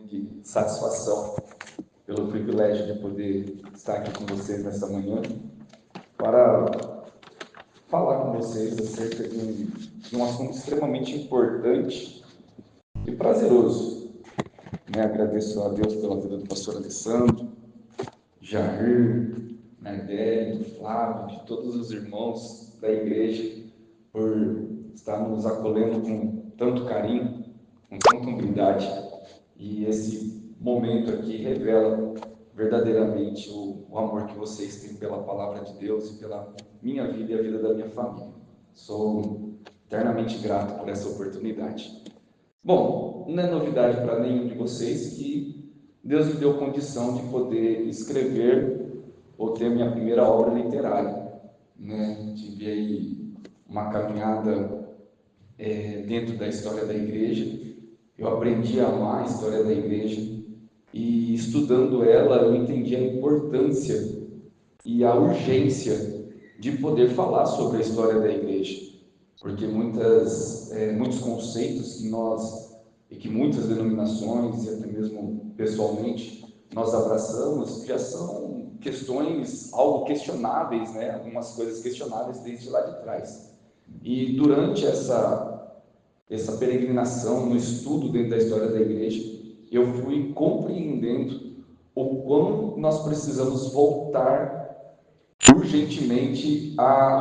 Que satisfação pelo privilégio de poder estar aqui com vocês nessa manhã para falar com vocês acerca de um assunto extremamente importante e prazeroso. Agradeço a Deus pela vida do pastor Alessandro, Jair, Nardelli, Flávio, de todos os irmãos da igreja, por estar nos acolhendo com tanto carinho, com tanta humildade. E esse momento aqui revela verdadeiramente o amor que vocês têm pela palavra de Deus e pela minha vida e a vida da minha família. Sou eternamente grato por essa oportunidade. Bom, não é novidade para nenhum de vocês que Deus me deu condição de poder escrever ou ter minha primeira obra literária. Tive aí uma caminhada dentro da história da igreja. Eu aprendi a amar a história da igreja e, estudando ela, eu entendi a importância e a urgência de poder falar sobre a história da igreja, porque muitos conceitos que muitas denominações e até mesmo pessoalmente nós abraçamos já são questões algo questionáveis, algumas coisas questionáveis desde lá de trás. E durante essa peregrinação no estudo dentro da história da igreja, eu fui compreendendo o quão nós precisamos voltar urgentemente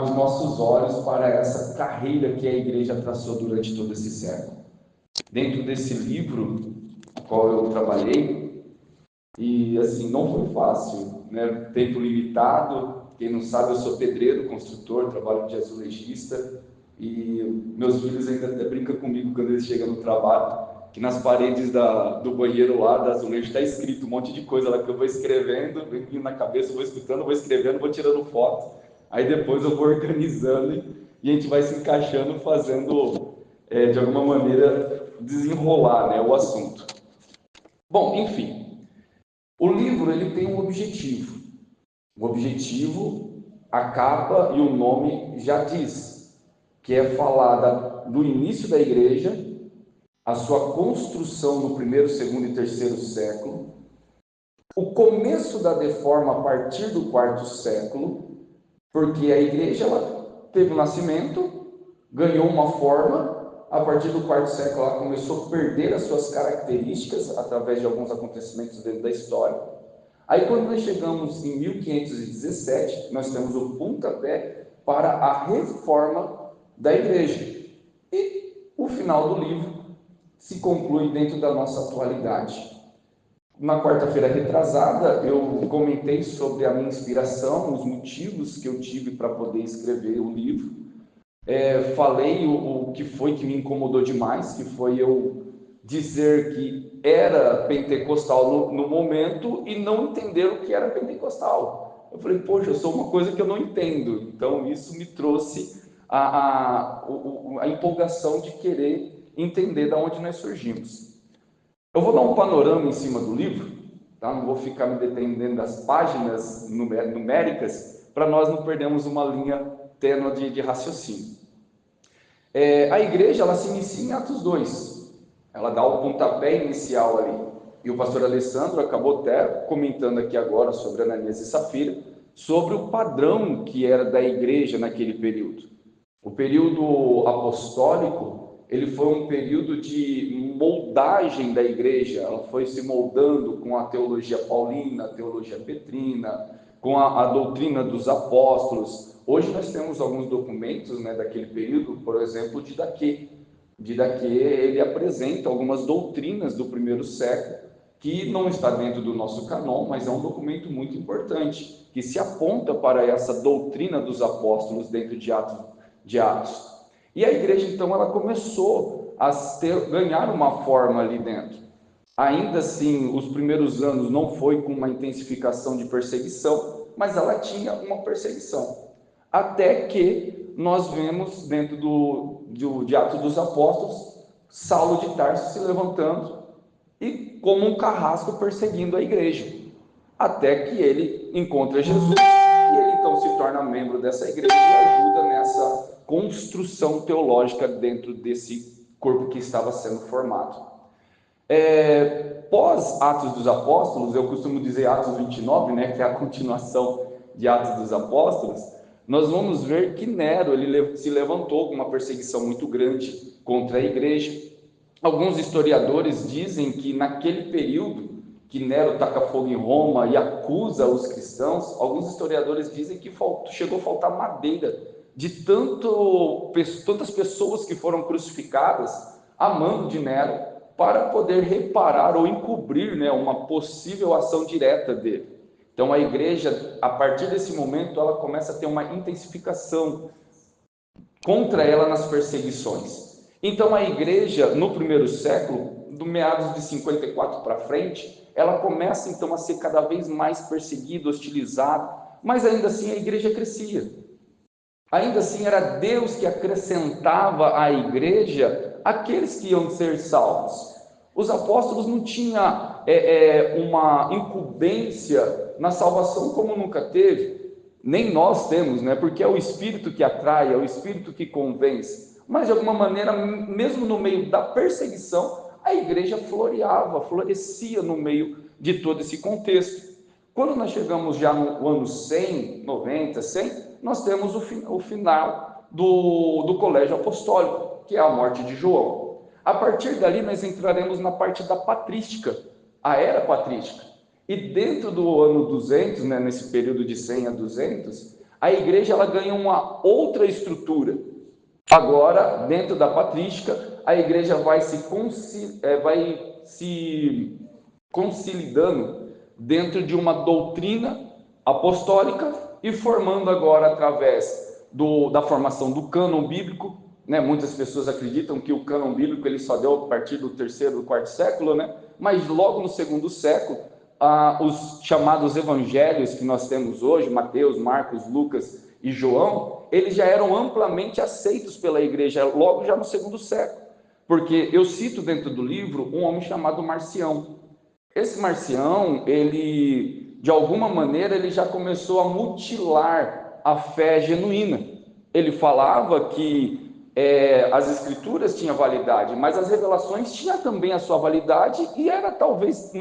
os nossos olhos para essa carreira que a igreja traçou durante todo esse século. Dentro desse livro, qual eu trabalhei, e assim, não foi fácil, tempo limitado. Quem não sabe, eu sou pedreiro, construtor, trabalho de azulejista, e meus filhos ainda até brincam comigo quando eles chegam no trabalho, que nas paredes do banheiro lá, da azulejo, está escrito um monte de coisa lá que eu vou escrevendo, vem vindo na cabeça, vou escutando, vou escrevendo, vou tirando foto, aí depois eu vou organizando e a gente vai se encaixando, fazendo, de alguma maneira, desenrolar o assunto. Bom, enfim, o livro ele tem um objetivo. O objetivo, a capa e o nome já diz, que é falar do início da igreja, a sua construção no primeiro, segundo e terceiro século, o começo da reforma a partir do quarto século, porque a igreja ela teve um nascimento, ganhou uma forma, a partir do quarto século ela começou a perder as suas características através de alguns acontecimentos dentro da história. Aí quando nós chegamos em 1517, nós temos o pontapé para a reforma da igreja. E o final do livro se conclui dentro da nossa atualidade. Na quarta-feira retrasada, eu comentei sobre a minha inspiração, os motivos que eu tive para poder escrever o livro. Falei o que foi que me incomodou demais, que foi eu dizer que era pentecostal no momento e não entender o que era pentecostal. Eu falei, poxa, eu sou uma coisa que eu não entendo. Então isso me trouxe a empolgação de querer entender de onde nós surgimos. Eu vou dar um panorama em cima do livro, tá? Não vou ficar me detendo das páginas numéricas, para nós não perdermos uma linha tênue de raciocínio. A igreja ela se inicia em Atos 2, ela dá o pontapé inicial ali, e o pastor Alessandro acabou até comentando aqui agora sobre Ananias e Safira, sobre o padrão que era da igreja naquele período. O período apostólico, ele foi um período de moldagem da igreja, ela foi se moldando com a teologia paulina, a teologia petrina, com a doutrina dos apóstolos. Hoje nós temos alguns documentos daquele período, por exemplo, de Daquê. De Daquê, ele apresenta algumas doutrinas do primeiro século, que não está dentro do nosso canon, mas é um documento muito importante, que se aponta para essa doutrina dos apóstolos dentro de Atos. E a igreja, então, ela começou a ganhar uma forma ali dentro. Ainda assim, os primeiros anos não foi com uma intensificação de perseguição, mas ela tinha uma perseguição. Até que nós vemos dentro de Atos dos Apóstolos, Saulo de Tarso se levantando e como um carrasco perseguindo a igreja, até que ele encontra Jesus e ele então se torna membro dessa igreja e ajuda nessa construção teológica dentro desse corpo que estava sendo formado. Pós Atos dos Apóstolos, eu costumo dizer Atos 29, né, que é a continuação de Atos dos Apóstolos, nós vamos ver que Nero ele se levantou com uma perseguição muito grande contra a igreja. Alguns historiadores dizem que naquele período que Nero taca fogo em Roma e acusa os cristãos, alguns historiadores dizem que chegou a faltar madeira de tantas pessoas que foram crucificadas a mando de Nero para poder reparar ou encobrir, né, uma possível ação direta dele. Então a igreja, a partir desse momento, ela começa a ter uma intensificação contra ela nas perseguições. Então a igreja, no primeiro século, do meados de 54 para frente, ela começa então a ser cada vez mais perseguida, hostilizada, mas ainda assim a igreja crescia. Ainda assim era Deus que acrescentava à igreja aqueles que iam ser salvos. Os apóstolos não tinham uma incumbência na salvação como nunca teve, nem nós temos, né? Porque é o Espírito que atrai, é o Espírito que convence. Mas de alguma maneira, mesmo no meio da perseguição, a igreja florescia no meio de todo esse contexto. Quando nós chegamos já no ano 100, 90, 100, nós temos o final do colégio apostólico, que é a morte de João. A partir dali nós entraremos na parte da patrística, a era patrística. E dentro do ano 200, né, nesse período de 100 a 200, a igreja ela ganha uma outra estrutura. Agora, dentro da patrística, a igreja vai se consolidando dentro de uma doutrina apostólica e formando agora através da formação do cânon bíblico, né? Muitas pessoas acreditam que o cânon bíblico ele só deu a partir do terceiro, do quarto século, né? Mas logo no segundo século, os chamados evangelhos que nós temos hoje, Mateus, Marcos, Lucas e João, eles já eram amplamente aceitos pela igreja, logo já no segundo século, porque eu cito dentro do livro um homem chamado Marcião. Esse Marcião, ele, de alguma maneira, ele já começou a mutilar a fé genuína. Ele falava que as escrituras tinham validade, mas as revelações tinham também a sua validade e era talvez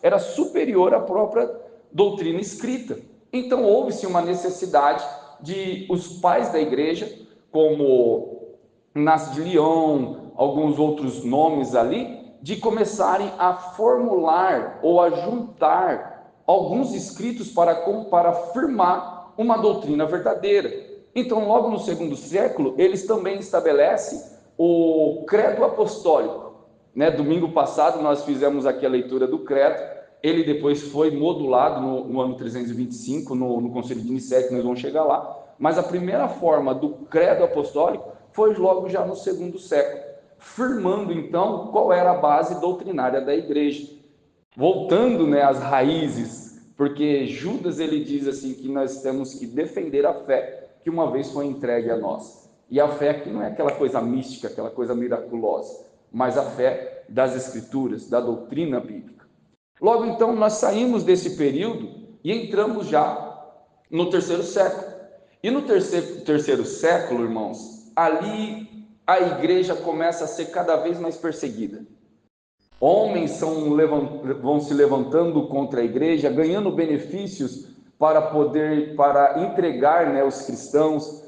era superior à própria doutrina escrita. Então houve-se uma necessidade de os pais da igreja, como Inácio de Lyon, alguns outros nomes ali, de começarem a formular ou a juntar alguns escritos para afirmar uma doutrina verdadeira. Então, logo no segundo século, eles também estabelecem o credo apostólico, né? Domingo passado nós fizemos aqui a leitura do credo, ele depois foi modulado no ano 325, no Concílio de Nicéia, que nós vamos chegar lá, mas a primeira forma do credo apostólico foi logo já no segundo século, firmando então qual era a base doutrinária da igreja, voltando, né, às raízes, porque Judas ele diz assim que nós temos que defender a fé que uma vez foi entregue a nós. E a fé que não é aquela coisa mística, aquela coisa miraculosa, mas a fé das escrituras, da doutrina bíblica. Logo então nós saímos desse período e entramos já no terceiro século. E no terceiro século, irmãos, ali a igreja começa a ser cada vez mais perseguida. Homens vão se levantando contra a igreja, ganhando benefícios para entregar, né, os cristãos.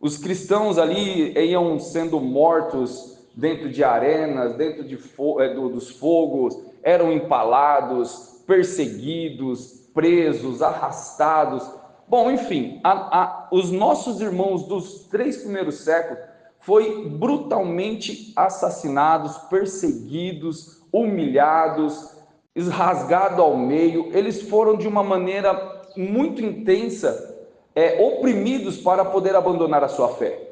Os cristãos ali iam sendo mortos dentro de arenas, dentro dos fogos, eram empalados, perseguidos, presos, arrastados. Bom, enfim, os nossos irmãos dos 3 primeiros séculos foram brutalmente assassinados, perseguidos, humilhados, rasgados ao meio. Eles foram de uma maneira muito intensa, oprimidos para poder abandonar a sua fé.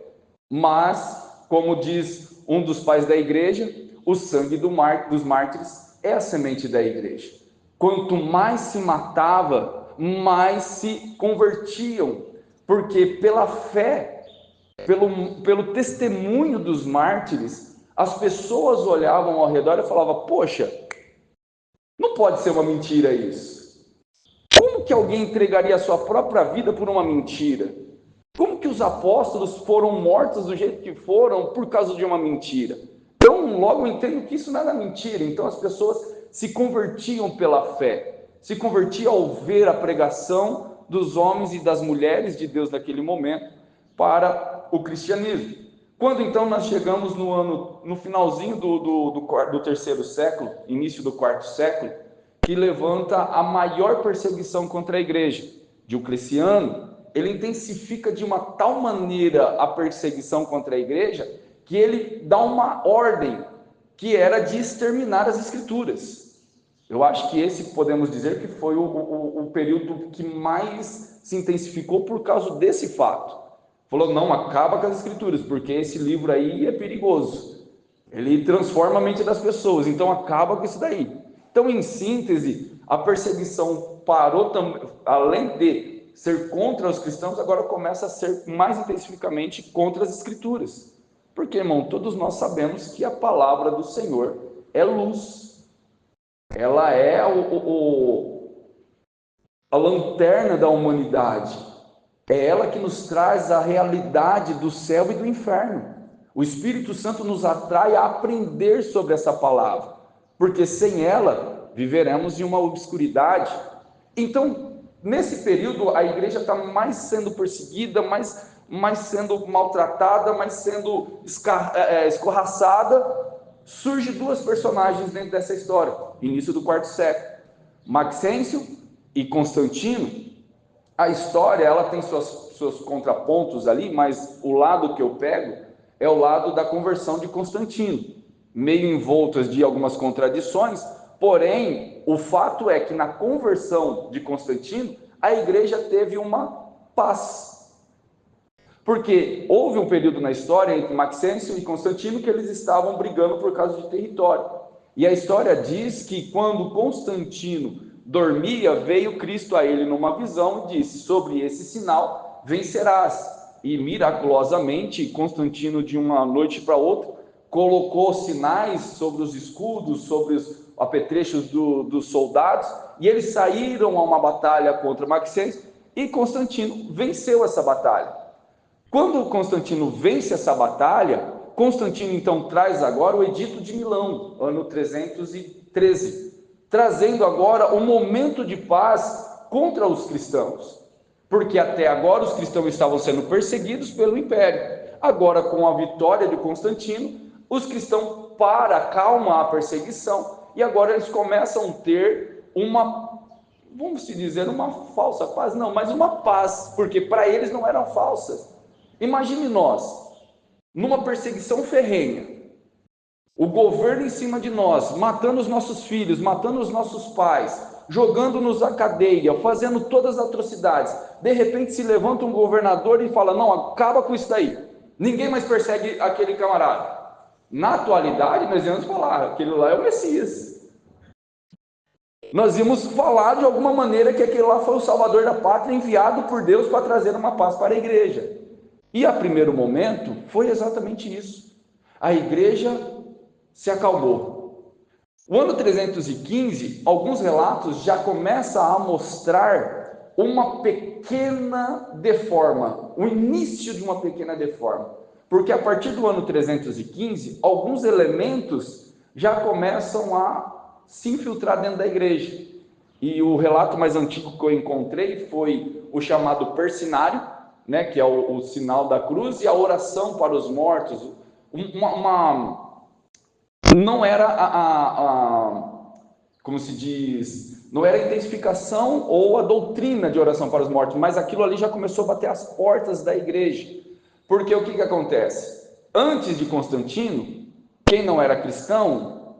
Mas, como diz um dos pais da igreja, o sangue dos mártires é a semente da igreja. Quanto mais se matava, mais se convertiam, porque pela fé, pelo testemunho dos mártires, as pessoas olhavam ao redor e falavam: poxa, não pode ser uma mentira isso. Como que alguém entregaria a sua própria vida por uma mentira? Como que os apóstolos foram mortos do jeito que foram por causa de uma mentira? Então, logo eu entendo que isso não era mentira. Então, as pessoas se convertiam pela fé, se convertiam ao ver a pregação dos homens e das mulheres de Deus naquele momento para o cristianismo. Quando então nós chegamos no finalzinho do terceiro século, início do quarto século, que levanta a maior perseguição contra a igreja, Diocleciano, ele intensifica de uma tal maneira a perseguição contra a igreja, que ele dá uma ordem, que era de exterminar as escrituras. Eu acho que esse podemos dizer que foi o período que mais se intensificou por causa desse fato. Falou, não, acaba com as escrituras, porque esse livro aí é perigoso. Ele transforma a mente das pessoas, então acaba com isso daí. Então, em síntese, a perseguição parou também, além de ser contra os cristãos, agora começa a ser mais intensivamente contra as escrituras. Porque, irmão, todos nós sabemos que a palavra do Senhor é luz. Ela é a lanterna da humanidade. É ela que nos traz a realidade do céu e do inferno. O Espírito Santo nos atrai a aprender sobre essa palavra, porque sem ela viveremos em uma obscuridade. Então, nesse período, a igreja está mais sendo perseguida, mais sendo maltratada, mais sendo escorraçada. Surge duas personagens dentro dessa história, início do quarto século, Maxêncio e Constantino. A história, ela tem seus contrapontos ali, mas o lado que eu pego é o lado da conversão de Constantino, meio envoltas de algumas contradições, porém, o fato é que na conversão de Constantino, a igreja teve uma paz. Porque houve um período na história entre Maxêncio e Constantino que eles estavam brigando por causa de território. E a história diz que quando Constantino dormia, veio Cristo a ele numa visão e disse, sobre esse sinal vencerás. E miraculosamente, Constantino, de uma noite para outra, colocou sinais sobre os escudos, sobre os apetrechos dos soldados, e eles saíram a uma batalha contra Maxêncio, e Constantino venceu essa batalha. Quando Constantino vence essa batalha, Constantino então traz agora o Edito de Milão, ano 313, trazendo agora um momento de paz contra os cristãos, porque até agora os cristãos estavam sendo perseguidos pelo Império. Agora, com a vitória de Constantino, os cristãos acalmam a perseguição, e agora eles começam a ter uma, vamos dizer, uma falsa paz, não, mas uma paz, porque para eles não eram falsas. Imagine nós, numa perseguição ferrenha, o governo em cima de nós, matando os nossos filhos, matando os nossos pais, jogando-nos à cadeia, fazendo todas as atrocidades. De repente se levanta um governador e fala, não, acaba com isso daí. Ninguém mais persegue aquele camarada. Na atualidade, nós íamos falar, aquele lá é o Messias. Nós íamos falar de alguma maneira que aquele lá foi o salvador da pátria, enviado por Deus para trazer uma paz para a igreja. E a primeiro momento foi exatamente isso. A igreja se acalmou. O ano 315, alguns relatos já começam a mostrar uma pequena deforma, o início de uma pequena deforma. Porque a partir do ano 315, alguns elementos já começam a se infiltrar dentro da igreja. E o relato mais antigo que eu encontrei foi o chamado persinário, né, que é o sinal da cruz, e a oração para os mortos. Não era como se diz, não era a intensificação ou a doutrina de oração para os mortos, mas aquilo ali já começou a bater as portas da igreja. Porque o que acontece? Antes de Constantino, quem não era cristão,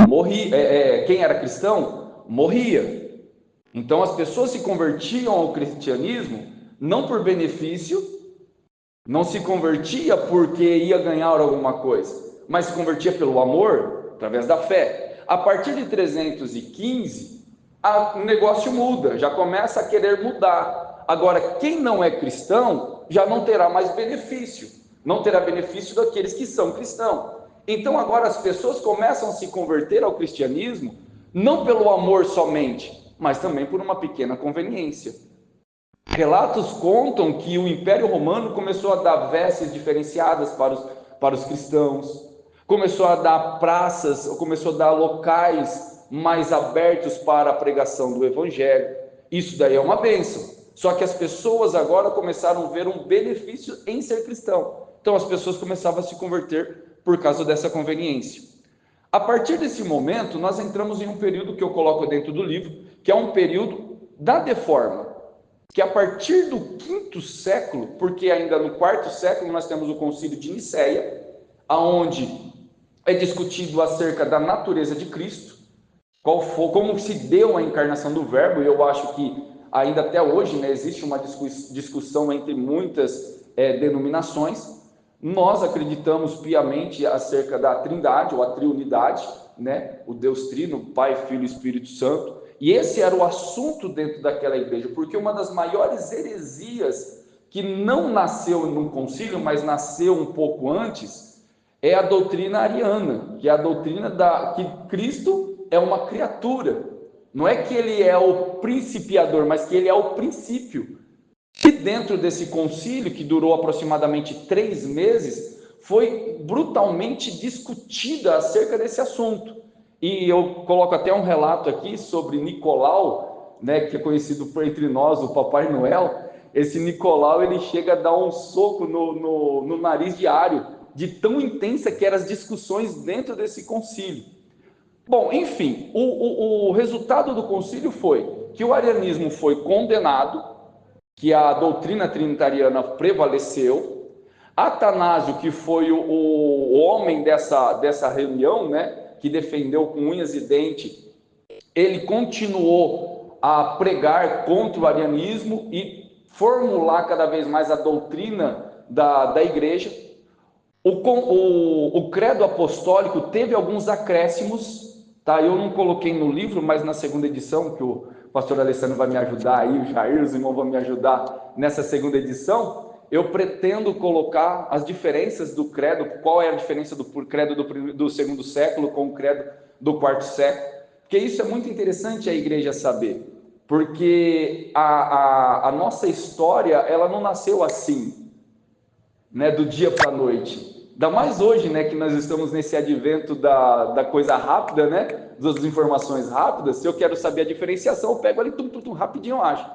morria. Quem era cristão, morria. Então as pessoas se convertiam ao cristianismo não por benefício, não se convertia porque ia ganhar alguma coisa, mas se convertia pelo amor, através da fé. A partir de 315, o negócio muda, já começa a querer mudar. Agora, quem não é cristão, já não terá mais benefício, não terá benefício daqueles que são cristãos. Então, agora as pessoas começam a se converter ao cristianismo, não pelo amor somente, mas também por uma pequena conveniência. Relatos contam que o Império Romano começou a dar vestes diferenciadas para os cristãos, começou a dar praças, começou a dar locais mais abertos para a pregação do evangelho. Isso daí é uma bênção. Só que as pessoas agora começaram a ver um benefício em ser cristão. Então as pessoas começavam a se converter por causa dessa conveniência. A partir desse momento, nós entramos em um período que eu coloco dentro do livro, que é um período da reforma, que a partir do quinto século, porque ainda no quarto século nós temos o Concílio de Nicéia, aonde é discutido acerca da natureza de Cristo, como se deu a encarnação do Verbo. E eu acho que ainda até hoje, né, existe uma discussão entre muitas denominações. Nós acreditamos piamente acerca da Trindade, ou a triunidade, né, o Deus Trino, Pai, Filho e Espírito Santo. E esse era o assunto dentro daquela igreja, porque uma das maiores heresias que não nasceu num concílio, mas nasceu um pouco antes, é a doutrina ariana, que é a doutrina que Cristo é uma criatura. Não é que ele é o principiador, mas que ele é o princípio. E dentro desse concílio, que durou aproximadamente 3 meses, foi brutalmente discutida acerca desse assunto. E eu coloco até um relato aqui sobre Nicolau, né, que é conhecido entre nós, o Papai Noel. Esse Nicolau, ele chega a dar um soco no nariz de Ario, de tão intensa que eram as discussões dentro desse concílio. Bom, enfim, o resultado do concílio foi que o arianismo foi condenado, que a doutrina trinitariana prevaleceu. Atanásio, que foi o homem dessa reunião, né, que defendeu com unhas e dentes, ele continuou a pregar contra o arianismo e formular cada vez mais a doutrina da igreja. O credo apostólico teve alguns acréscimos, tá? Eu não coloquei no livro, mas na segunda edição, que o pastor Alessandro vai me ajudar aí, o Jair, os irmãos vão me ajudar nessa segunda edição, eu pretendo colocar as diferenças do credo, qual é a diferença do credo do segundo século com o credo do quarto século, porque isso é muito interessante a igreja saber, porque a nossa história, ela não nasceu assim, né, do dia para a noite. Ainda mais hoje, né, que nós estamos nesse advento da coisa rápida, né, das informações rápidas. Se eu quero saber a diferenciação, eu pego ali, rapidinho eu acho.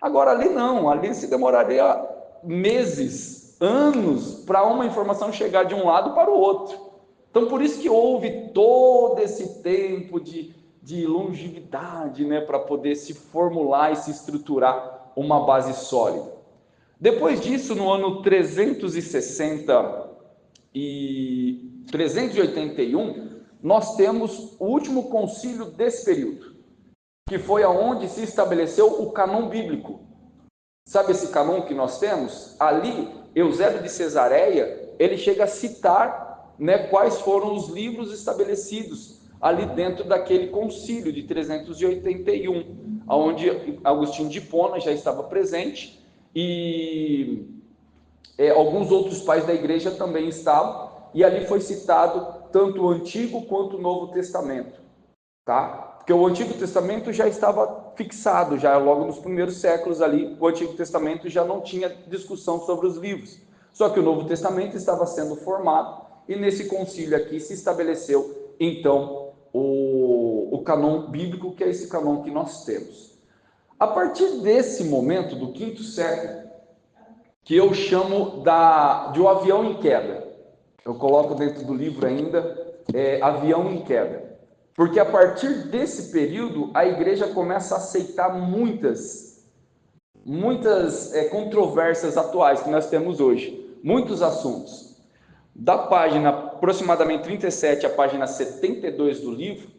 Agora ali não, ali se demoraria meses, anos, para uma informação chegar de um lado para o outro. Então, por isso que houve todo esse tempo de longevidade, né, para poder se formular e se estruturar uma base sólida. Depois disso, no ano 360 e 381, nós temos o último concílio desse período, que foi aonde se estabeleceu o cânon bíblico. Sabe esse cânon que nós temos? Ali, Eusébio de Cesareia, ele chega a citar, né, quais foram os livros estabelecidos ali dentro daquele concílio de 381, onde Agostinho de Hipona já estava presente, e alguns outros pais da igreja também estavam, e ali foi citado tanto o Antigo quanto o Novo Testamento, tá? Porque o Antigo Testamento já estava fixado, já logo nos primeiros séculos ali, o Antigo Testamento já não tinha discussão sobre os livros, só que o Novo Testamento estava sendo formado, e nesse concílio aqui se estabeleceu, então, o cânon bíblico, que é esse cânon que nós temos. A partir desse momento, do quinto século, que eu chamo de um avião em queda, eu coloco dentro do livro ainda, avião em queda, porque a partir desse período, a igreja começa a aceitar muitas controvérsias atuais que nós temos hoje, muitos assuntos. Da página aproximadamente 37 à página 72 do livro,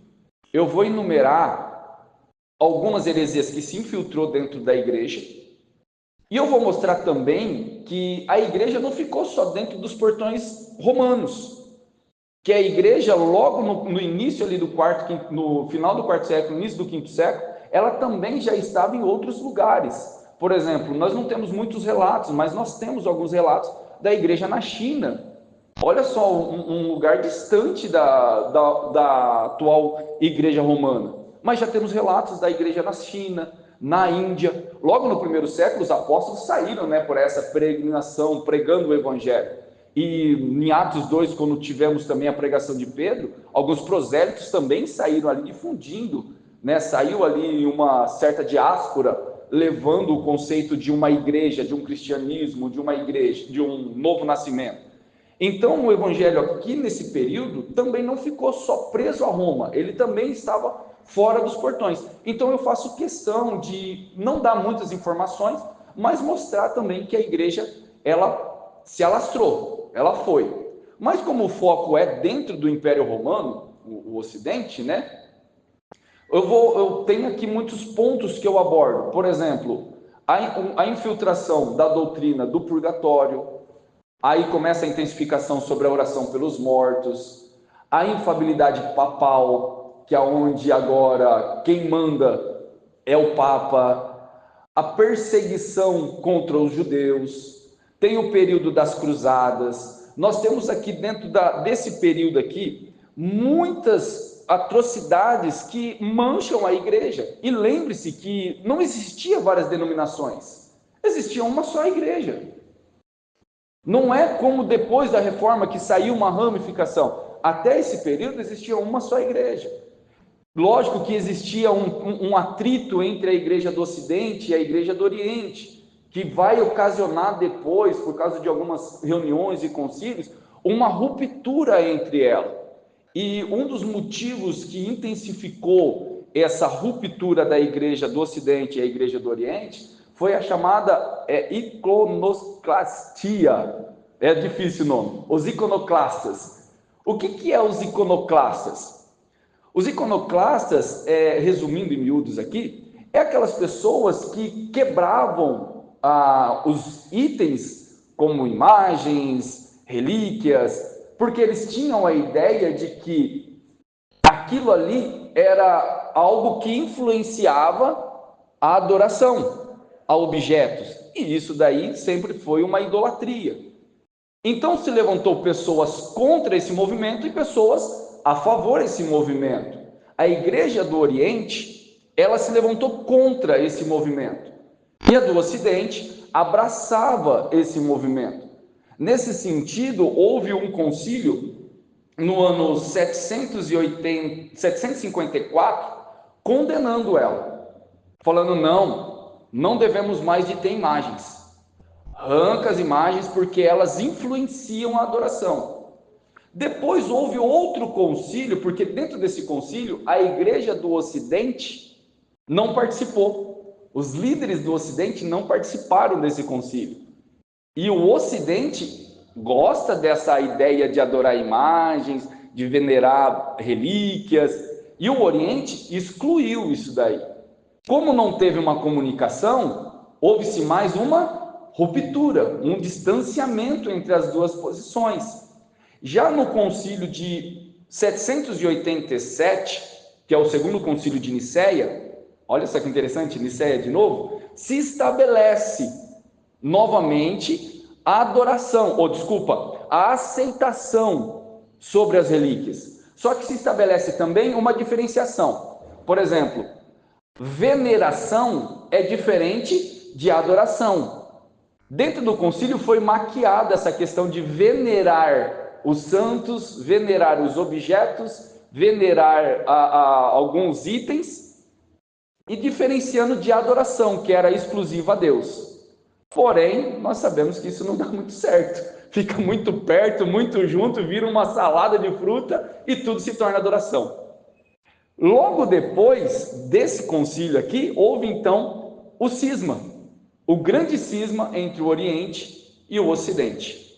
eu vou enumerar algumas heresias que se infiltrou dentro da igreja, e eu vou mostrar também que a igreja não ficou só dentro dos portões romanos, que a igreja logo no início ali no final do quarto século, início do quinto século, ela também já estava em outros lugares. Por exemplo, nós não temos muitos relatos, mas nós temos alguns relatos da igreja na China. Olha só, um lugar distante da atual igreja romana. Mas já temos relatos da igreja na China, na Índia. Logo no primeiro século, os apóstolos saíram, né, por essa peregrinação, pregando o evangelho. E em Atos 2, quando tivemos também a pregação de Pedro, alguns prosélitos também saíram ali difundindo, né? Saiu ali uma certa diáspora, levando o conceito de uma igreja, de um cristianismo, de uma igreja, de um novo nascimento. Então, o evangelho aqui nesse período também não ficou só preso a Roma, ele também estava fora dos portões. Então, eu faço questão de não dar muitas informações, mas mostrar também que a igreja, ela se alastrou, ela foi. Mas como o foco é dentro do Império Romano, o Ocidente, né? Eu tenho aqui muitos pontos que eu abordo. Por exemplo, a infiltração da doutrina do purgatório. Aí começa a intensificação sobre a oração pelos mortos, a infabilidade papal, que é onde agora quem manda é o Papa, a perseguição contra os judeus, tem o período das cruzadas. Nós temos aqui dentro desse período aqui muitas atrocidades que mancham a igreja. E lembre-se que não existia várias denominações, existia uma só igreja. Não é como depois da reforma que saiu uma ramificação. Até esse período existia uma só igreja. Lógico que existia um atrito entre a igreja do Ocidente e a igreja do Oriente, que vai ocasionar depois, por causa de algumas reuniões e concílios, uma ruptura entre elas. E um dos motivos que intensificou essa ruptura da igreja do Ocidente e a igreja do Oriente foi a chamada iconoclastia. É difícil o nome. Os iconoclastas. O que é os iconoclastas? Os iconoclastas, resumindo em miúdos aqui, é aquelas pessoas que quebravam os itens como imagens, relíquias, porque eles tinham a ideia de que aquilo ali era algo que influenciava a adoração a objetos, e isso daí sempre foi uma idolatria. Então se levantou pessoas contra esse movimento e pessoas a favor desse movimento. A igreja do Oriente, ela se levantou contra esse movimento, e a do Ocidente abraçava esse movimento. Nesse sentido, houve um concílio no ano 754, condenando ela, falando não devemos mais de ter imagens. Arranca as imagens porque elas influenciam a adoração. Depois houve outro concílio, porque dentro desse concílio a igreja do Ocidente não participou. Os líderes do Ocidente não participaram desse concílio. E o Ocidente gosta dessa ideia de adorar imagens, de venerar relíquias, e o Oriente excluiu isso daí. Como não teve uma comunicação, houve-se mais uma ruptura, um distanciamento entre as duas posições. Já no concílio de 787, que é o segundo concílio de Nicéia, olha só que interessante, Nicéia de novo, se estabelece novamente a adoração, a aceitação sobre as relíquias. Só que se estabelece também uma diferenciação. Por exemplo, veneração é diferente de adoração. Dentro do concílio foi maquiada essa questão de venerar os santos, venerar os objetos, venerar alguns itens, e diferenciando de adoração, que era exclusiva a Deus. Porém, nós sabemos que isso não dá muito certo. Fica muito perto, muito junto, vira uma salada de fruta e tudo se torna adoração. Logo depois desse concílio aqui, houve então o cisma, o grande cisma entre o Oriente e o Ocidente.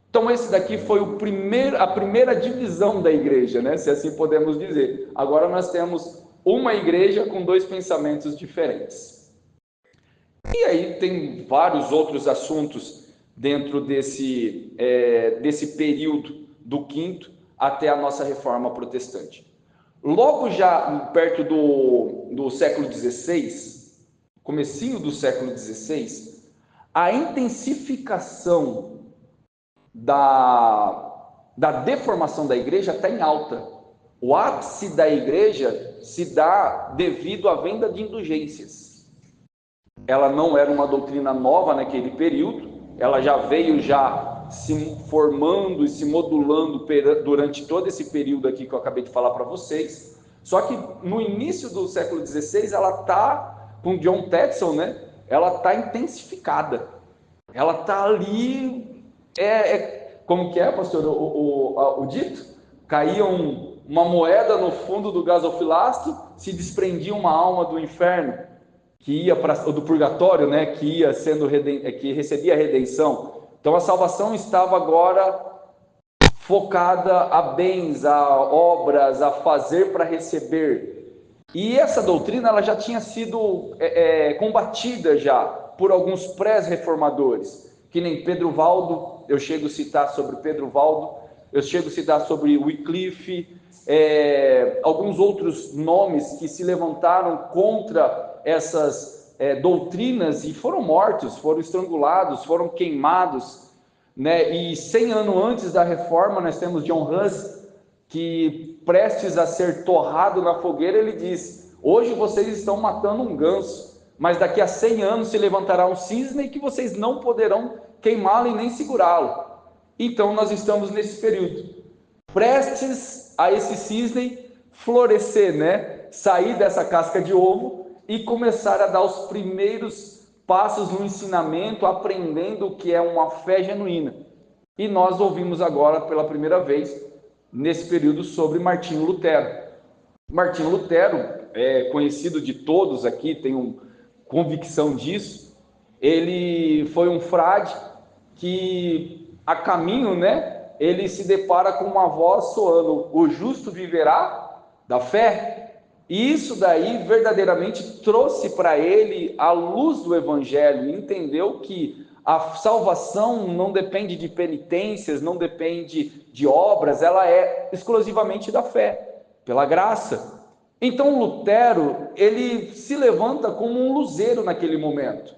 Então esse daqui foi a primeira divisão da igreja, né? Se assim podemos dizer. Agora nós temos uma igreja com dois pensamentos diferentes. E aí tem vários outros assuntos dentro desse período do quinto até a nossa reforma protestante. Logo já perto do século XVI, comecinho do século XVI, a intensificação da deformação da igreja está em alta. O ápice da igreja se dá devido à venda de indulgências. Ela não era uma doutrina nova naquele período, ela já veio se formando e se modulando durante todo esse período aqui que eu acabei de falar para vocês. Só que no início do século XVI, ela está, com John Tetzel, né? Ela está intensificada. Ela está ali, como que é, pastor, o dito? Caía uma moeda no fundo do gasofilastre, se desprendia uma alma do inferno, que ia para do purgatório, né? Que ia sendo que recebia a redenção. Então a salvação estava agora focada a bens, a obras, a fazer para receber. E essa doutrina ela já tinha sido combatida já por alguns pré-reformadores, que nem Pedro Valdo, eu chego a citar sobre Pedro Valdo, eu chego a citar sobre Wycliffe, alguns outros nomes que se levantaram contra essas doutrinas e foram mortos, foram estrangulados, foram queimados, né? E 100 anos antes da reforma, nós temos John Hus, que prestes a ser torrado na fogueira, ele diz: hoje vocês estão matando um ganso, mas daqui a 100 anos se levantará um cisne que vocês não poderão queimá-lo e nem segurá-lo. Então nós estamos nesse período, prestes a esse cisne florescer, né? Sair dessa casca de ovo e começar a dar os primeiros passos no ensinamento, aprendendo o que é uma fé genuína. E nós ouvimos agora pela primeira vez, nesse período, sobre Martinho Lutero. Martinho Lutero, conhecido de todos aqui, tenho convicção disso. Ele foi um frade que, a caminho, né, ele se depara com uma voz soando: o justo viverá da fé. E isso daí verdadeiramente trouxe para ele a luz do evangelho, e entendeu que a salvação não depende de penitências, não depende de obras, ela é exclusivamente da fé, pela graça. Então Lutero, ele se levanta como um luzeiro naquele momento,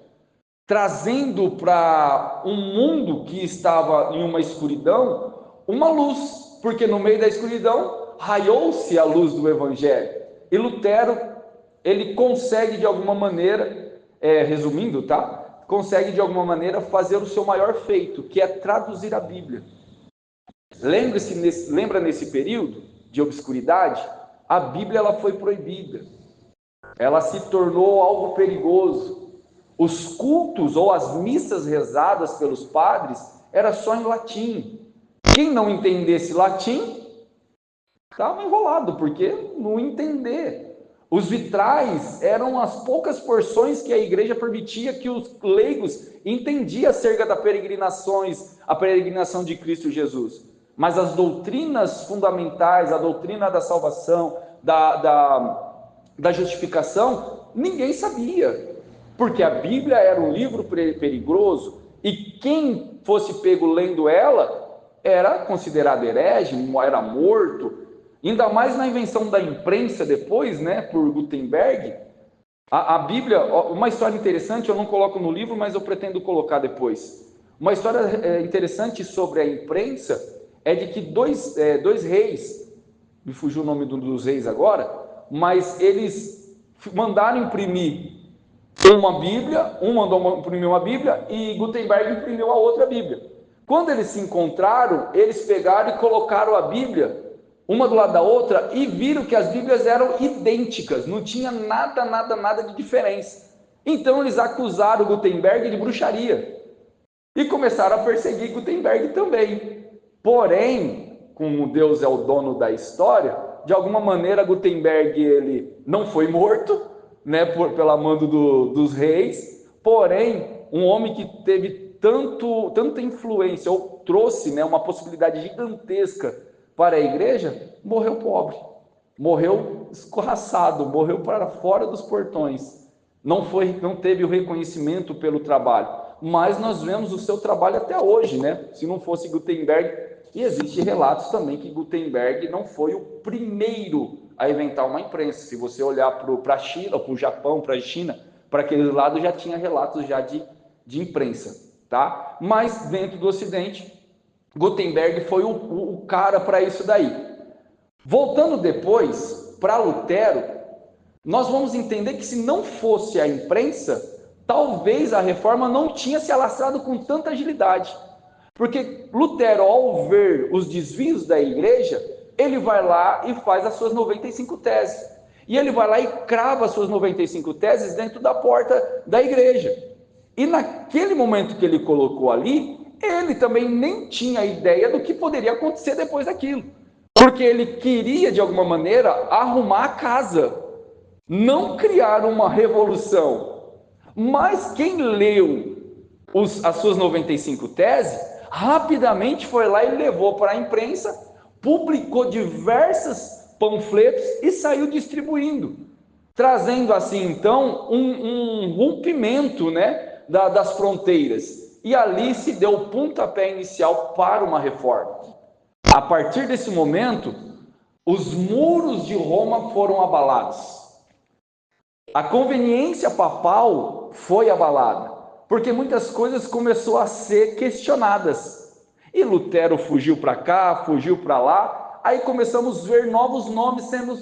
trazendo para um mundo que estava em uma escuridão, uma luz, porque no meio da escuridão raiou-se a luz do evangelho. E Lutero, ele consegue de alguma maneira, resumindo, tá? Consegue de alguma maneira fazer o seu maior feito, que é traduzir a Bíblia. Lembra nesse período de obscuridade? A Bíblia ela foi proibida. Ela se tornou algo perigoso. Os cultos ou as missas rezadas pelos padres era só em latim. Quem não entendesse latim estava enrolado, porque não entender. Os vitrais eram as poucas porções que a igreja permitia que os leigos entendiam acerca das peregrinações, a peregrinação de Cristo Jesus. Mas as doutrinas fundamentais, a doutrina da salvação, da justificação, ninguém sabia. Porque a Bíblia era um livro perigoso, e quem fosse pego lendo ela era considerado herege, era morto. Ainda mais na invenção da imprensa depois, né, por Gutenberg. A Bíblia, uma história interessante, eu não coloco no livro, mas eu pretendo colocar depois. Uma história interessante sobre a imprensa é de que dois reis, me fugiu o nome dos reis agora, mas eles mandaram imprimir uma Bíblia, um mandou imprimir uma Bíblia e Gutenberg imprimiu a outra Bíblia. Quando eles se encontraram, eles pegaram e colocaram a Bíblia uma do lado da outra e viram que as Bíblias eram idênticas, não tinha nada de diferença. Então eles acusaram Gutenberg de bruxaria e começaram a perseguir Gutenberg também. Porém, como Deus é o dono da história, de alguma maneira Gutenberg ele não foi morto, né, pela mando dos reis. Porém, um homem que teve tanta influência, ou trouxe, né, uma possibilidade gigantesca para a igreja, morreu pobre, morreu escorraçado, morreu para fora dos portões. Não teve o reconhecimento pelo trabalho, mas nós vemos o seu trabalho até hoje, né? Se não fosse Gutenberg, e existem relatos também que Gutenberg não foi o primeiro a inventar uma imprensa. Se você olhar para a China, para o Japão, para a China, para aquele lado já tinha relatos já de imprensa, tá? Mas dentro do Ocidente, Gutenberg foi o cara para isso daí. Voltando depois para Lutero, nós vamos entender que se não fosse a imprensa, talvez a reforma não tinha se alastrado com tanta agilidade. Porque Lutero, ao ver os desvios da igreja, ele vai lá e faz as suas 95 teses. E ele vai lá e crava as suas 95 teses dentro da porta da igreja. E naquele momento que ele colocou ali, ele também nem tinha ideia do que poderia acontecer depois daquilo. Porque ele queria, de alguma maneira, arrumar a casa, não criar uma revolução. Mas quem leu as suas 95 teses, rapidamente foi lá e levou para a imprensa, publicou diversos panfletos e saiu distribuindo, trazendo assim então um rompimento, né, das fronteiras. E ali se deu o pontapé inicial para uma reforma. A partir desse momento, os muros de Roma foram abalados. A conveniência papal foi abalada, porque muitas coisas começaram a ser questionadas. E Lutero fugiu para cá, fugiu para lá, aí começamos a ver novos nomes sendo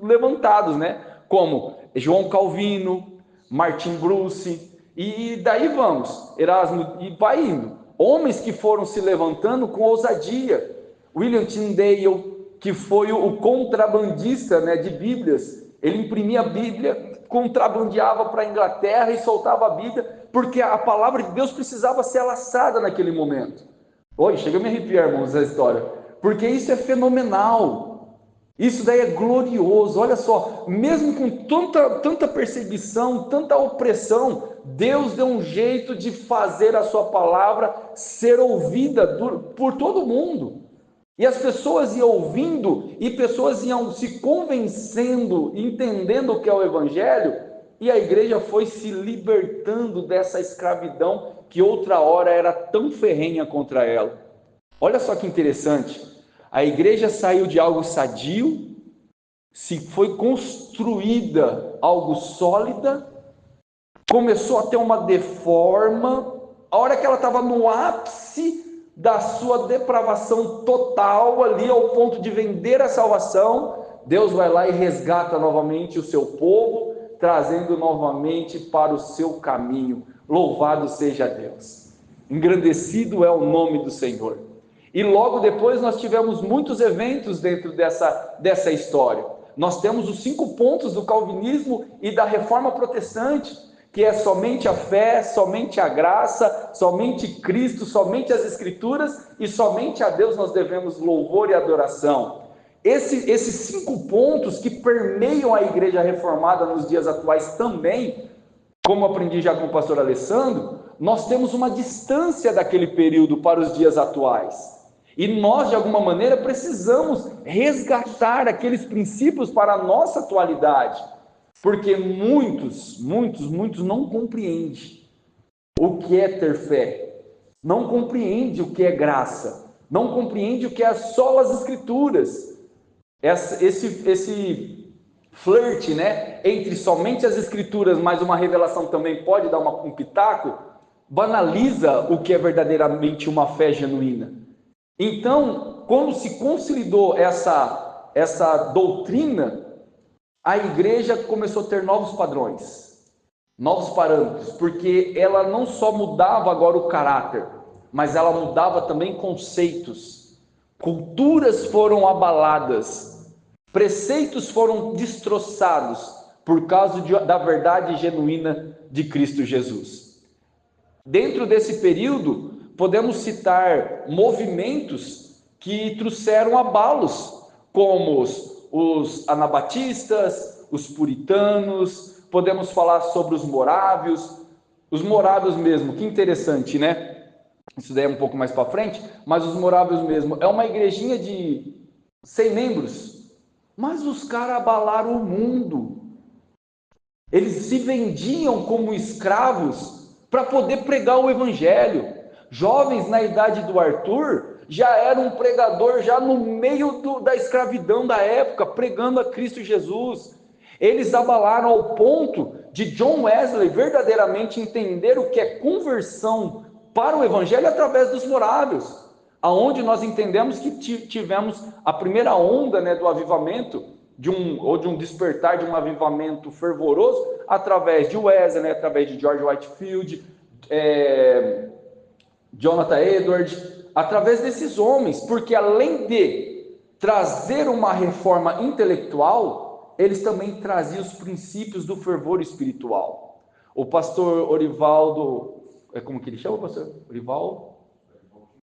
levantados, né? Como João Calvino, Martin Bruce, e daí vamos, Erasmo, e vai indo. Homens que foram se levantando com ousadia. William Tyndale, que foi o contrabandista, né, de Bíblias, ele imprimia a Bíblia, contrabandeava para a Inglaterra e soltava a Bíblia, porque a palavra de Deus precisava ser laçada naquele momento. Oi, chega a me arrepiar, irmãos, a história, porque isso é fenomenal, isso daí é glorioso. Olha só, mesmo com tanta perseguição, tanta opressão, Deus deu um jeito de fazer a sua palavra ser ouvida por todo mundo. E as pessoas iam ouvindo, e pessoas iam se convencendo, entendendo o que é o Evangelho, e a igreja foi se libertando dessa escravidão que outra hora era tão ferrenha contra ela. Olha só que interessante, a igreja saiu de algo sadio, se foi construída algo sólida, começou a ter uma deforma, a hora que ela estava no ápice da sua depravação total, ali ao ponto de vender a salvação, Deus vai lá e resgata novamente o seu povo, trazendo novamente para o seu caminho. Louvado seja Deus, engrandecido é o nome do Senhor. E logo depois nós tivemos muitos eventos dentro dessa história. Nós temos os 5 pontos do calvinismo e da reforma protestante, que é somente a fé, somente a graça, somente Cristo, somente as Escrituras, e somente a Deus nós devemos louvor e adoração. Esses 5 pontos que permeiam a igreja reformada nos dias atuais também, como aprendi já com o pastor Alessandro, nós temos uma distância daquele período para os dias atuais. E nós, de alguma maneira, precisamos resgatar aqueles princípios para a nossa atualidade. Porque muitos não compreendem o que é ter fé, não compreendem o que é graça, não compreendem o que é só as Escrituras. Esse flerte, né, entre somente as Escrituras, mas uma revelação também pode dar um pitaco, banaliza o que é verdadeiramente uma fé genuína. Então, quando se consolidou essa doutrina, a igreja começou a ter novos padrões, novos parâmetros, porque ela não só mudava agora o caráter, mas ela mudava também conceitos. Culturas foram abaladas, preceitos foram destroçados por causa da verdade genuína de Cristo Jesus. Dentro desse período, podemos citar movimentos que trouxeram abalos, como os anabatistas, os puritanos, podemos falar sobre os morávios mesmo, que interessante, né? Isso daí é um pouco mais para frente, mas os morávios mesmo, é uma igrejinha de 100 membros, mas os caras abalaram o mundo. Eles se vendiam como escravos para poder pregar o evangelho. Jovens na idade do Arthur já era um pregador, já no meio da escravidão da época, pregando a Cristo Jesus. Eles abalaram ao ponto de John Wesley verdadeiramente entender o que é conversão para o Evangelho através dos morávios, aonde nós entendemos que tivemos a primeira onda, né, do avivamento, de um despertar, de um avivamento fervoroso, através de Wesley, né, através de George Whitefield, Jonathan Edwards, através desses homens, porque além de trazer uma reforma intelectual, eles também traziam os princípios do fervor espiritual. O pastor Orivaldo, como que ele chama, pastor?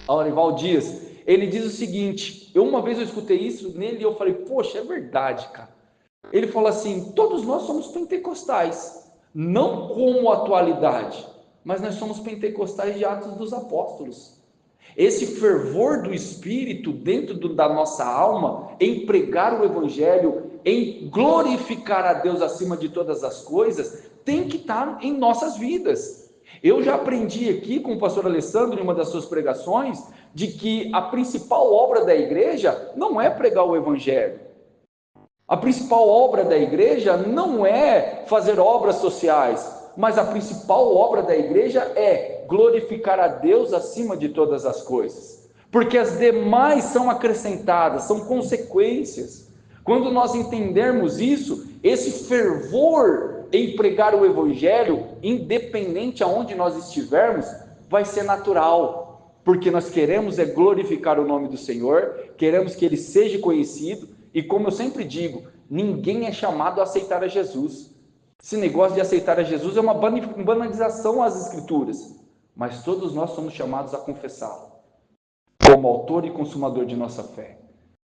Orivaldo Dias, ele diz o seguinte, uma vez eu escutei isso nele e eu falei, poxa, é verdade, cara. Ele falou assim, todos nós somos pentecostais, não como atualidade, mas nós somos pentecostais de Atos dos Apóstolos. Esse fervor do Espírito dentro da nossa alma, em pregar o Evangelho, em glorificar a Deus acima de todas as coisas, tem que estar em nossas vidas. Eu já aprendi aqui com o pastor Alessandro, em uma das suas pregações, de que a principal obra da igreja não é pregar o Evangelho. A principal obra da igreja não é fazer obras sociais, mas a principal obra da igreja é glorificar a Deus acima de todas as coisas. Porque as demais são acrescentadas, são consequências. Quando nós entendermos isso, esse fervor em pregar o Evangelho, independente aonde nós estivermos, vai ser natural. Porque nós queremos glorificar o nome do Senhor, queremos que Ele seja conhecido, e como eu sempre digo, ninguém é chamado a aceitar a Jesus. Esse negócio de aceitar a Jesus é uma banalização às Escrituras, mas todos nós somos chamados a confessá-lo, como autor e consumador de nossa fé.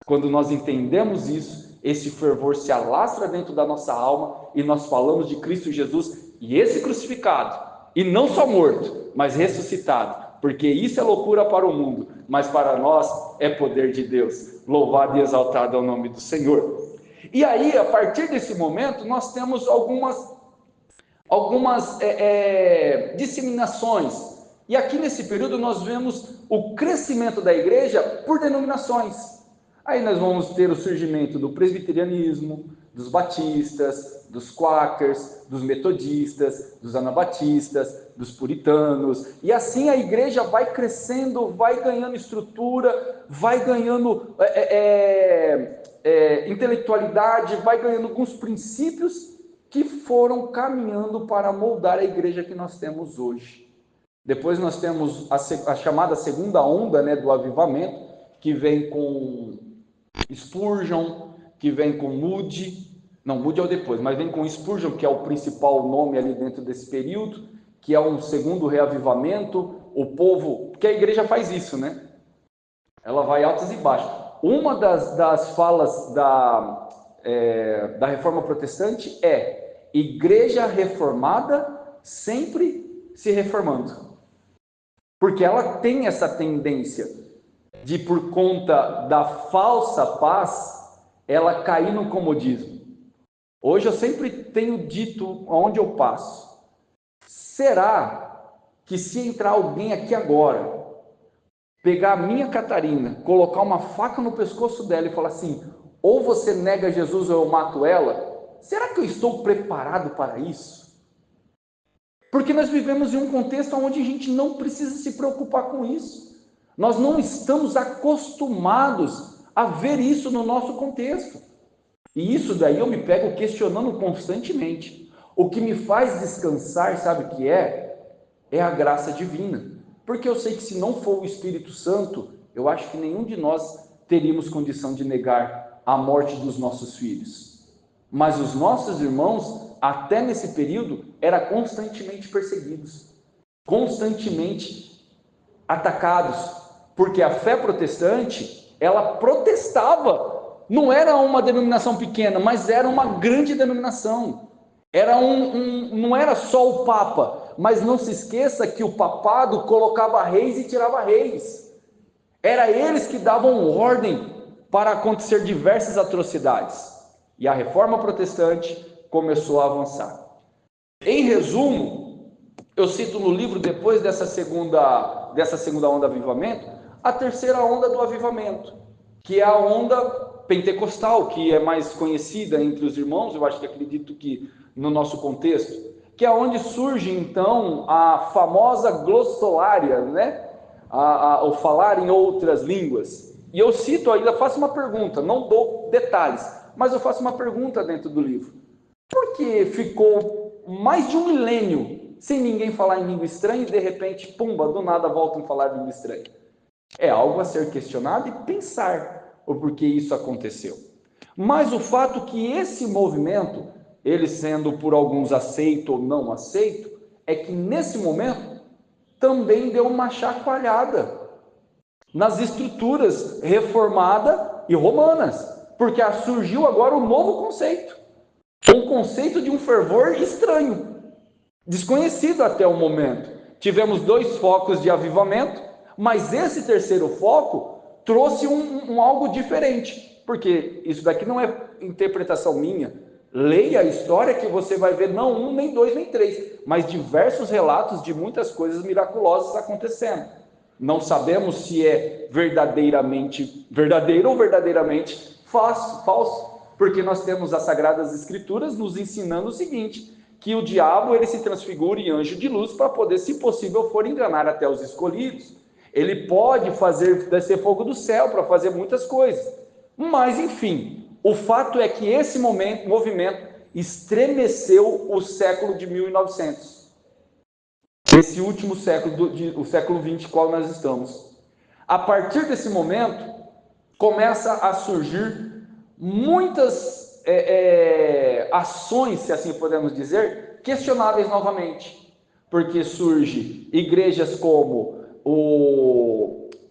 Quando nós entendemos isso, esse fervor se alastra dentro da nossa alma, e nós falamos de Cristo Jesus, e esse crucificado, e não só morto, mas ressuscitado, porque isso é loucura para o mundo, mas para nós é poder de Deus. Louvado e exaltado é o nome do Senhor. E aí, a partir desse momento, nós temos algumas disseminações. E aqui nesse período nós vemos o crescimento da igreja por denominações. Aí nós vamos ter o surgimento do presbiterianismo, dos batistas, dos quakers, dos metodistas, dos anabatistas, dos puritanos, e assim a igreja vai crescendo, vai ganhando estrutura, vai ganhando intelectualidade, vai ganhando alguns princípios que foram caminhando para moldar a igreja que nós temos hoje. Depois nós temos a chamada segunda onda, do avivamento, que vem com Spurgeon, que vem com Moody, não, Moody é o depois, mas vem com Spurgeon, que é o principal nome ali dentro desse período, que é um segundo reavivamento. O povo, porque a igreja faz isso, ela vai altos e baixos. Uma das falas da reforma protestante é: igreja reformada sempre se reformando, porque ela tem essa tendência de, por conta da falsa paz, ela cair no comodismo. Hoje eu sempre tenho dito onde eu passo: será que se entrar alguém aqui agora, pegar a minha Catarina, colocar uma faca no pescoço dela e falar assim: ou você nega Jesus ou eu mato ela, será que eu estou preparado para isso? Porque nós vivemos em um contexto onde a gente não precisa se preocupar com isso. Nós não estamos acostumados a ver isso no nosso contexto. E isso daí eu me pego questionando constantemente. O que me faz descansar, sabe o que é? É a graça divina. Porque eu sei que se não for o Espírito Santo, eu acho que nenhum de nós teríamos condição de negar a morte dos nossos filhos. Mas os nossos irmãos, até nesse período, eram constantemente perseguidos, constantemente atacados, porque a fé protestante, ela protestava. Não era uma denominação pequena, mas era uma grande denominação. Não era só o Papa, mas não se esqueça que o papado colocava reis e tirava reis. Era eles que davam ordem para acontecer diversas atrocidades. E a reforma protestante começou a avançar. Em resumo, eu cito no livro, depois dessa segunda onda do avivamento, a terceira onda do avivamento, que é a onda pentecostal, que é mais conhecida entre os irmãos, eu acho que acredito que no nosso contexto, que é onde surge então a famosa glossolaria, o falar em outras línguas. E eu cito ainda, faço uma pergunta, não dou detalhes, mas eu faço uma pergunta dentro do livro. Por que ficou mais de um milênio sem ninguém falar em língua estranha, e de repente, pumba, do nada voltam a falar língua estranha? É algo a ser questionado e pensar o porquê isso aconteceu. Mas o fato que esse movimento, ele sendo por alguns aceito ou não aceito, é que nesse momento também deu uma chacoalhada nas estruturas reformada e romanas, porque surgiu agora um novo conceito, um conceito de um fervor estranho, desconhecido até o momento. Tivemos 2 focos de avivamento, mas esse terceiro foco trouxe um algo diferente, porque isso daqui não é interpretação minha. Leia a história que você vai ver não 1, nem 2, nem 3, mas diversos relatos de muitas coisas miraculosas acontecendo. Não sabemos se é verdadeiramente verdadeiro ou verdadeiramente falso, porque nós temos as Sagradas Escrituras nos ensinando o seguinte, que o diabo ele se transfigura em anjo de luz para poder, se possível for, enganar até os escolhidos. Ele pode fazer descer fogo do céu para fazer muitas coisas. Mas, enfim, o fato é que esse movimento estremeceu o século de 1900. Esse último século, o século XX, qual nós estamos. A partir desse momento, começa a surgir muitas ações, se assim podemos dizer, questionáveis novamente. Porque surge igrejas como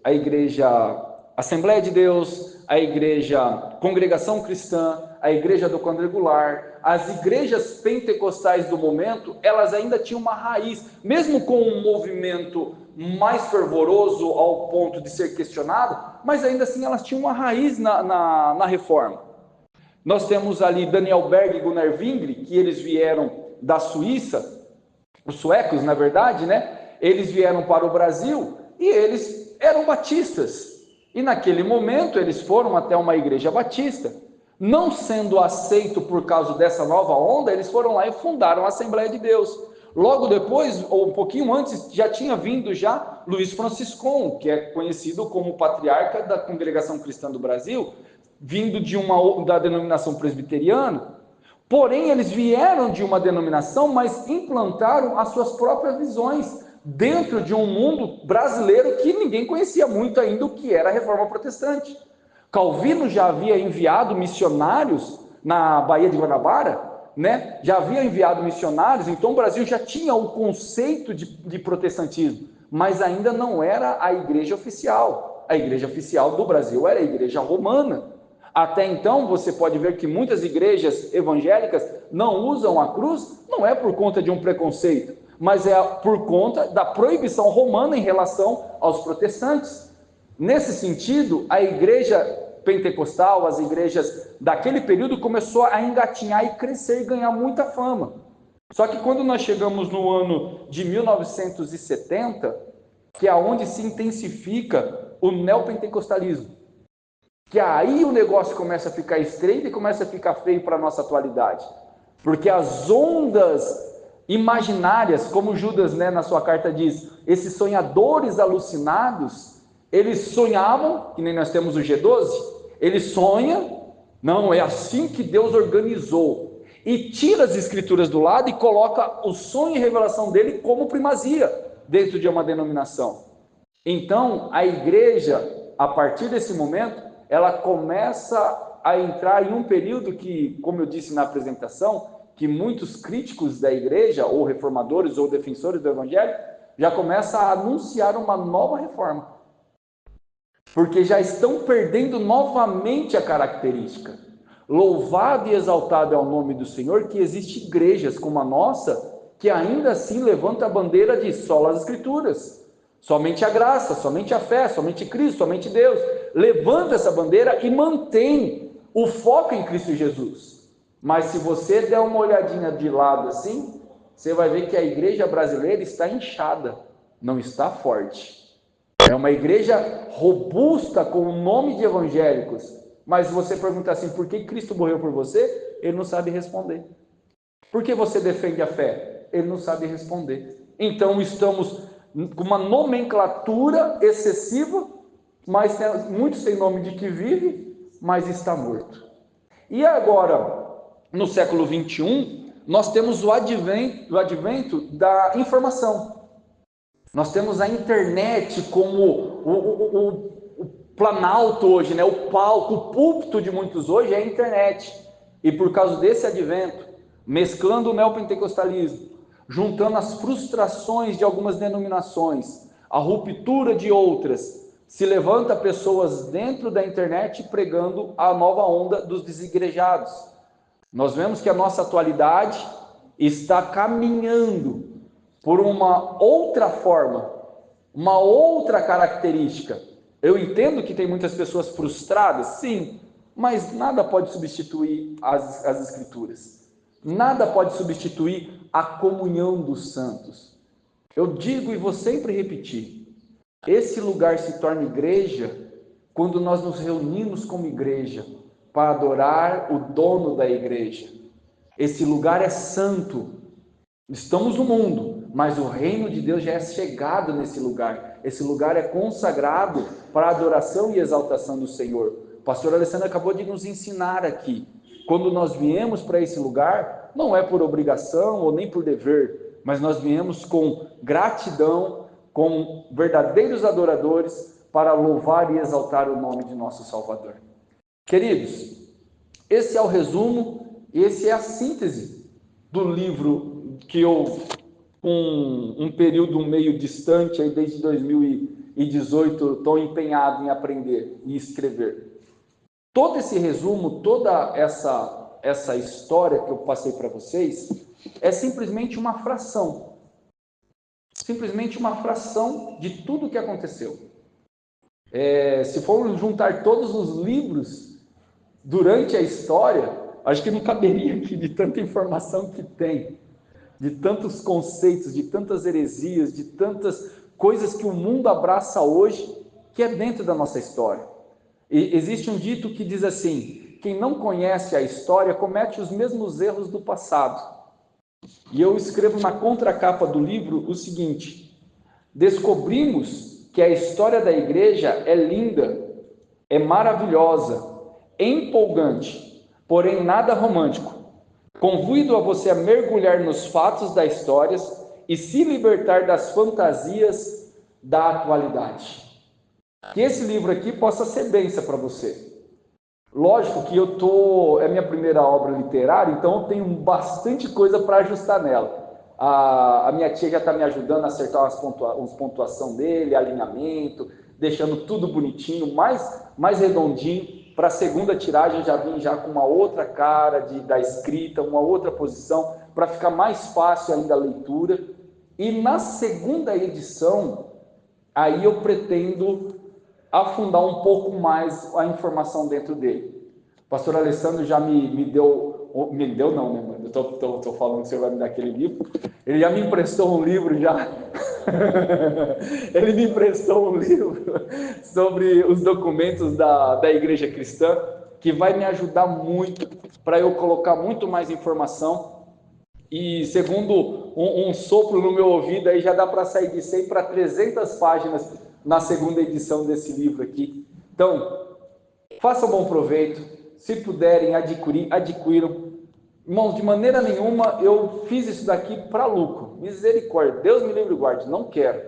a Igreja Assembleia de Deus, a Igreja Congregação Cristã, a Igreja do Quadrangular, as igrejas pentecostais do momento, elas ainda tinham uma raiz, mesmo com um movimento mais fervoroso ao ponto de ser questionado, mas ainda assim elas tinham uma raiz na reforma. Nós temos ali Daniel Berg e Gunnar Wingre, que eles vieram da Suíça, os suecos, na verdade, né? Eles vieram para o Brasil e eles eram batistas. E naquele momento eles foram até uma igreja batista. Não sendo aceito por causa dessa nova onda, eles foram lá e fundaram a Assembleia de Deus. Logo depois, ou um pouquinho antes, já tinha vindo já Luiz Franciscon, que é conhecido como patriarca da Congregação Cristã do Brasil, vindo da denominação presbiteriana. Porém, eles vieram de uma denominação, mas implantaram as suas próprias visões dentro de um mundo brasileiro que ninguém conhecia muito ainda o que era a Reforma Protestante. Calvino já havia enviado missionários na Baía de Guanabara, né? Já havia enviado missionários, então o Brasil já tinha o conceito de protestantismo, mas ainda não era a igreja oficial. A igreja oficial do Brasil era a igreja romana. Até então, você pode ver que muitas igrejas evangélicas não usam a cruz, não é por conta de um preconceito, mas é por conta da proibição romana em relação aos protestantes. Nesse sentido, a igreja pentecostal, as igrejas daquele período começou a engatinhar e crescer e ganhar muita fama. Só que quando nós chegamos no ano de 1970, que é onde se intensifica o neopentecostalismo, que aí o negócio começa a ficar estreito e começa a ficar feio para a nossa atualidade. Porque as ondas imaginárias, como Judas, né, na sua carta diz, esses sonhadores alucinados, eles sonhavam, que nem nós temos o G12, ele sonha, não, é assim que Deus organizou, e tira as escrituras do lado e coloca o sonho e revelação dele como primazia dentro de uma denominação. Então, a igreja, a partir desse momento, ela começa a entrar em um período que, como eu disse na apresentação, que muitos críticos da igreja, ou reformadores, ou defensores do evangelho, já começam a anunciar uma nova reforma. Porque já estão perdendo novamente a característica. Louvado e exaltado é o nome do Senhor, que existem igrejas como a nossa, que ainda assim levanta a bandeira de sola as escrituras. Somente a graça, somente a fé, somente Cristo, somente Deus. Levanta essa bandeira e mantém o foco em Cristo Jesus. Mas se você der uma olhadinha de lado assim, você vai ver que a igreja brasileira está inchada, não está forte. É uma igreja robusta com o nome de evangélicos, mas se você perguntar assim, por que Cristo morreu por você? Ele não sabe responder. Por que você defende a fé? Ele não sabe responder. Então estamos com uma nomenclatura excessiva, mas muitos têm nome de que vive, mas está morto. E agora, no século XXI, nós temos o advento da informação. Nós temos a internet como o planalto hoje, né? O palco, o púlpito de muitos hoje é a internet. E por causa desse advento, mesclando o neopentecostalismo, juntando as frustrações de algumas denominações, a ruptura de outras, se levanta pessoas dentro da internet pregando a nova onda dos desigrejados. Nós vemos que a nossa atualidade está caminhando por uma outra forma, uma outra característica. Eu entendo que tem muitas pessoas frustradas, sim, mas nada pode substituir as Escrituras. Nada pode substituir a comunhão dos santos. Eu digo e vou sempre repetir, esse lugar se torna igreja quando nós nos reunimos como igreja para adorar o dono da igreja. Esse lugar é santo. Estamos no mundo, mas o reino de Deus já é chegado nesse lugar. Esse lugar é consagrado para a adoração e exaltação do Senhor. O pastor Alessandro acabou de nos ensinar aqui. Quando nós viemos para esse lugar, não é por obrigação ou nem por dever, mas nós viemos com gratidão, com verdadeiros adoradores para louvar e exaltar o nome de nosso Salvador. Queridos, esse é o resumo, esse é a síntese do livro que eu, com um período meio distante, aí desde 2018, estou empenhado em aprender e escrever. Todo esse resumo, toda essa história que eu passei para vocês, é simplesmente uma fração. Simplesmente uma fração de tudo o que aconteceu. Se formos juntar todos os livros durante a história, acho que não caberia aqui de tanta informação que tem, de tantos conceitos, de tantas heresias, de tantas coisas que o mundo abraça hoje, que é dentro da nossa história. E existe um dito que diz assim: quem não conhece a história comete os mesmos erros do passado. E eu escrevo na contracapa do livro o seguinte: descobrimos que a história da igreja é linda, é maravilhosa, é empolgante, porém nada romântico. Convido a você a mergulhar nos fatos da história e se libertar das fantasias da atualidade. Que esse livro aqui possa ser bênção para você. Lógico que é minha primeira obra literária, então eu tenho bastante coisa para ajustar nela. A minha tia já está me ajudando a acertar as pontuação dele, alinhamento, deixando tudo bonitinho, mais redondinho. Para a segunda tiragem eu já vim já com uma outra cara da escrita, uma outra posição, para ficar mais fácil ainda a leitura. E na segunda edição, aí eu pretendo afundar um pouco mais a informação dentro dele. O pastor Alessandro já me deu não, né, mano? Eu tô falando que você vai me dar aquele livro. Ele já me emprestou um livro já. Ele me emprestou um livro sobre os documentos da igreja cristã, que vai me ajudar muito para eu colocar muito mais informação. E segundo um sopro no meu ouvido, aí já dá para sair de 100 para 300 páginas na segunda edição desse livro aqui. Então, façam bom proveito. Se puderem adquiram. Irmãos, de maneira nenhuma eu fiz isso daqui para lucro. Misericórdia, Deus me livre e guarde, não quero.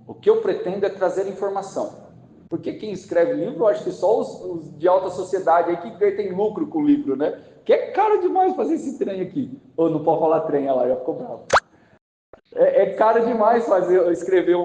O que eu pretendo é trazer informação. Porque quem escreve livro, eu acho que só os de alta sociedade aí que tem lucro com o livro, né? Que é caro demais fazer esse trem aqui. Ou não pode falar trem, olha lá, já ficou bravo. É caro demais escrever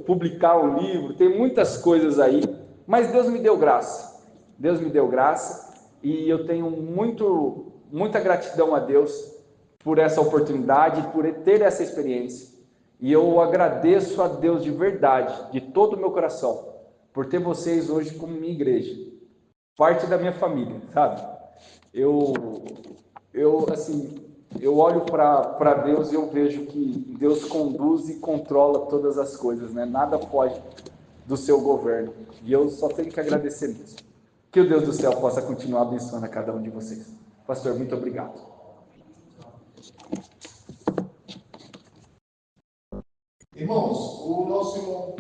publicar um livro, tem muitas coisas aí, mas Deus me deu graça. Deus me deu graça e eu tenho muita gratidão a Deus por essa oportunidade, por ter essa experiência. E eu agradeço a Deus de verdade, de todo o meu coração, por ter vocês hoje como minha igreja, parte da minha família, sabe? Eu olho para Deus e eu vejo que Deus conduz e controla todas as coisas, né? Nada foge do seu governo. E eu só tenho que agradecer mesmo. Que o Deus do céu possa continuar abençoando a cada um de vocês. Pastor, muito obrigado. Irmãos, o nosso irmão